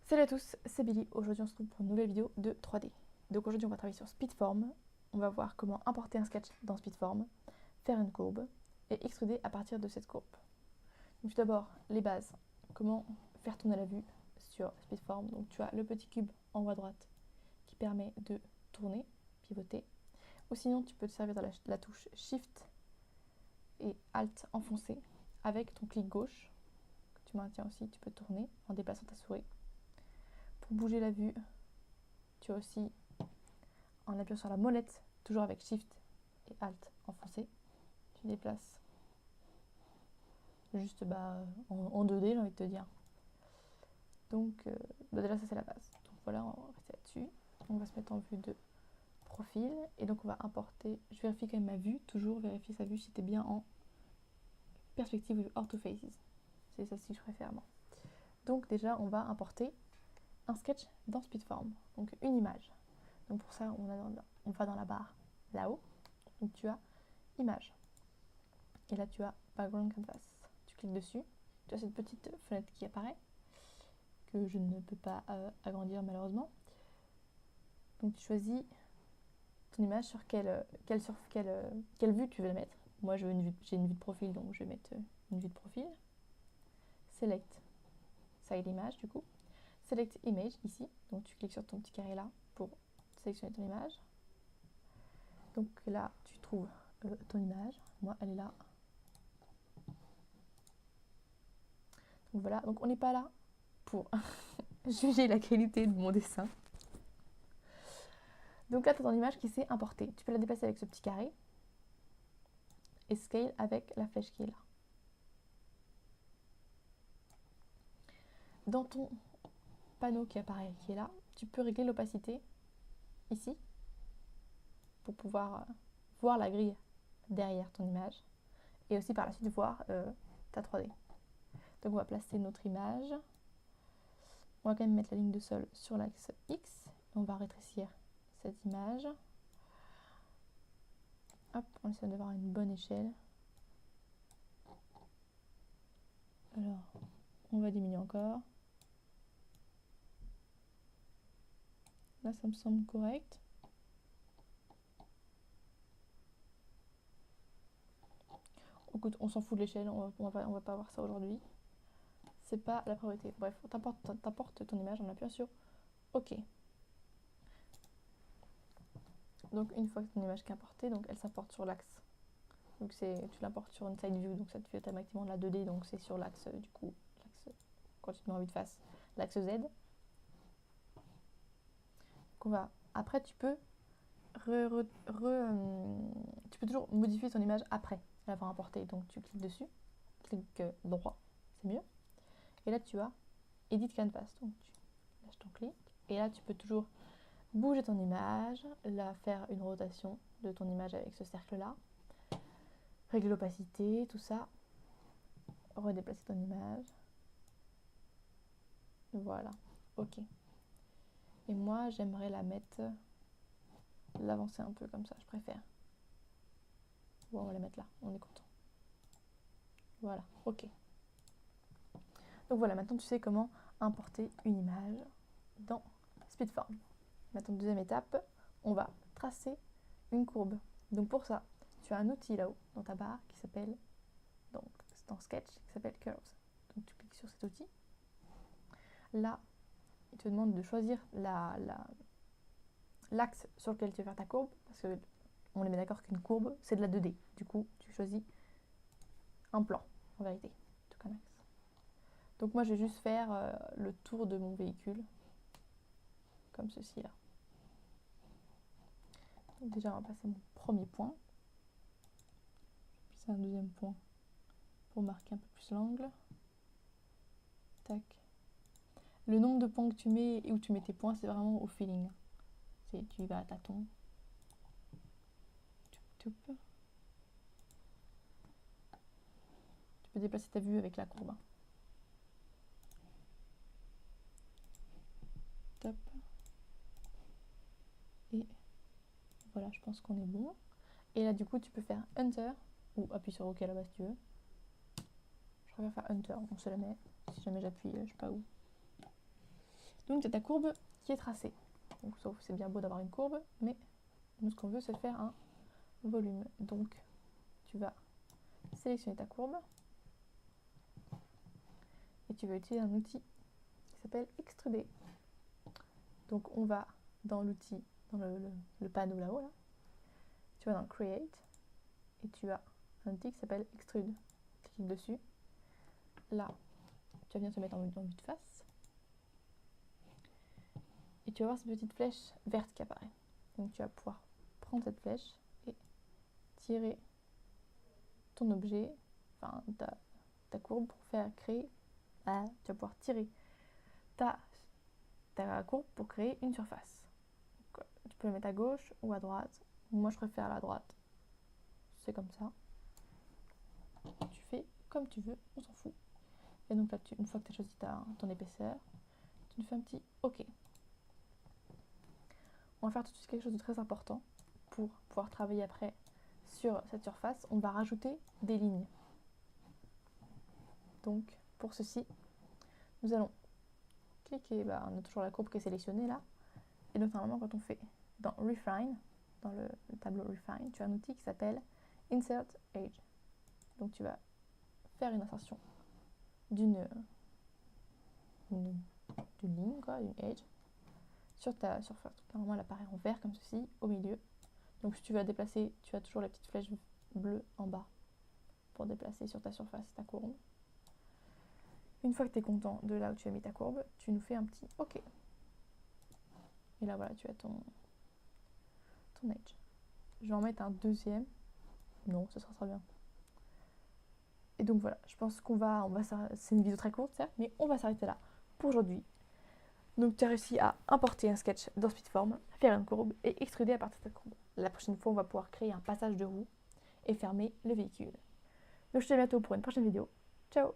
Salut à tous, c'est Billy. Aujourd'hui on se retrouve pour une nouvelle vidéo de 3D. Donc aujourd'hui on va travailler sur Speedform. On va voir comment importer un sketch dans Speedform, faire une courbe et extruder à partir de cette courbe. Donc tout d'abord les bases, comment faire tourner la vue sur Speedform. Donc tu as le petit cube en haut à droite qui permet de tourner, pivoter. Ou sinon tu peux te servir de la touche Shift et Alt enfoncé avec ton clic gauche que tu maintiens aussi, tu peux tourner en déplaçant ta souris. Pour bouger la vue, tu as aussi en appuyant sur la molette, toujours avec Shift et Alt enfoncé, tu déplaces juste en 2D, j'ai envie de te dire. Donc déjà ça c'est la base. Donc voilà, on va rester là-dessus. On va se mettre en vue de profil et donc on va importer, je vérifie quand même ma vue, toujours vérifier sa vue si tu es bien en perspective with orthofaces. C'est ça si je préfère moi. Donc déjà on va importer un sketch dans Speedform, donc une image. Donc pour ça on va dans la barre là-haut, donc tu as image. Et là tu as background canvas. Tu cliques dessus, tu as cette petite fenêtre qui apparaît, que je ne peux pas agrandir malheureusement. Donc tu choisis ton image sur quelle vue tu veux la mettre. Moi j'ai une vue de profil, donc je vais mettre une vue de profil. Select side image du coup. Select image ici, donc tu cliques sur ton petit carré là pour sélectionner ton image. Donc là tu trouves ton image, moi elle est là. Donc voilà, donc on n'est pas là pour juger la qualité de mon dessin. Donc là, tu as ton image qui s'est importée. Tu peux la déplacer avec ce petit carré et scale avec la flèche qui est là. Dans ton panneau qui apparaît, qui est là, tu peux régler l'opacité ici pour pouvoir voir la grille derrière ton image et aussi par la suite voir ta 3D. Donc on va placer notre image. On va quand même mettre la ligne de sol sur l'axe X. On va rétrécir cette image. Hop, on essaie d'avoir une bonne échelle. Alors, on va diminuer encore. Là, ça me semble correct. Écoute, on s'en fout de l'échelle, on va pas voir ça aujourd'hui. C'est pas la priorité. Bref, t'importes ton image en appuyant sur OK. Donc une fois que ton image est importée, donc elle s'importe sur l'axe. Donc tu l'importes sur une side view, donc ça te fait automatiquement la 2D, donc c'est sur l'axe du coup, l'axe quand tu te mets en vue de face, l'axe Z. Donc après tu peux tu peux toujours modifier ton image après l'avoir importée. Donc tu cliques dessus, clic droit, c'est mieux. Et là tu as Edit Canvas, donc tu lâches ton clic. Et là tu peux toujours bouger ton image, faire une rotation de ton image avec ce cercle là, régler l'opacité, tout ça, redéplacer ton image, voilà, ok. Et moi j'aimerais l'avancer un peu comme ça, je préfère. Bon, on va la mettre là, on est content. Voilà, ok. Donc voilà, maintenant tu sais comment importer une image dans Speedform. Maintenant, deuxième étape, on va tracer une courbe. Donc pour ça, tu as un outil là-haut dans ta barre qui s'appelle, donc dans Sketch, qui s'appelle Curves. Donc tu cliques sur cet outil. Là, il te demande de choisir l'axe sur lequel tu veux faire ta courbe, parce que on est bien d'accord qu'une courbe, c'est de la 2D. Du coup, tu choisis un plan, en vérité, tout comme axe. Donc moi, je vais juste faire le tour de mon véhicule, comme ceci là. Donc déjà, on va passer mon premier point. Puis un deuxième point pour marquer un peu plus l'angle. Tac. Le nombre de points que tu mets et où tu mets tes points, c'est vraiment au feeling. Tu y vas à tâtons. Tu peux déplacer ta vue avec la courbe. Top. Et voilà, je pense qu'on est bon. Et là, du coup, tu peux faire Enter ou appuie sur OK là-bas si tu veux. Je préfère faire Enter, on se la met. Si jamais j'appuie, je sais pas où. Donc tu as ta courbe qui est tracée. Donc, sauf c'est bien beau d'avoir une courbe, mais nous ce qu'on veut c'est faire un volume. Donc tu vas sélectionner ta courbe et tu vas utiliser un outil qui s'appelle extruder. Donc on va dans l'outil, dans le panneau là-haut, là. Tu vas dans create et tu as un outil qui s'appelle extrude. Clique dessus. Là, tu vas venir te mettre en vue de face. Et tu vas voir cette petite flèche verte qui apparaît. Donc tu vas pouvoir prendre cette flèche et tirer ton objet, enfin ta courbe pour créer. Tu vas pouvoir tirer ta courbe pour créer une surface. Donc, tu peux le mettre à gauche ou à droite. Moi je préfère à la droite. C'est comme ça. Tu fais comme tu veux, on s'en fout. Et donc là, une fois que tu as choisi ton épaisseur, tu nous fais un petit OK. On va faire tout de suite quelque chose de très important pour pouvoir travailler après sur cette surface. On va rajouter des lignes. Donc pour ceci, nous allons cliquer, on a toujours la courbe qui est sélectionnée là. Et donc normalement quand on fait dans Refine, dans le tableau Refine, tu as un outil qui s'appelle Insert Edge. Donc tu vas faire une insertion d'une ligne, quoi, d'une edge, sur ta surface. Normalement elle apparaît en vert comme ceci, au milieu. Donc si tu vas déplacer, tu as toujours la petite flèche bleue en bas pour déplacer sur ta surface ta courbe. Une fois que tu es content de là où tu as mis ta courbe, tu nous fais un petit OK. Et là voilà, tu as ton edge. Je vais en mettre un deuxième. Non, ça sera bien. Et donc voilà, je pense c'est une vidéo très courte certes, mais on va s'arrêter là pour aujourd'hui. Donc tu as réussi à importer un sketch dans Speedform, faire une courbe et extruder à partir de cette courbe. La prochaine fois, on va pouvoir créer un passage de roue et fermer le véhicule. Donc je te dis à bientôt pour une prochaine vidéo. Ciao!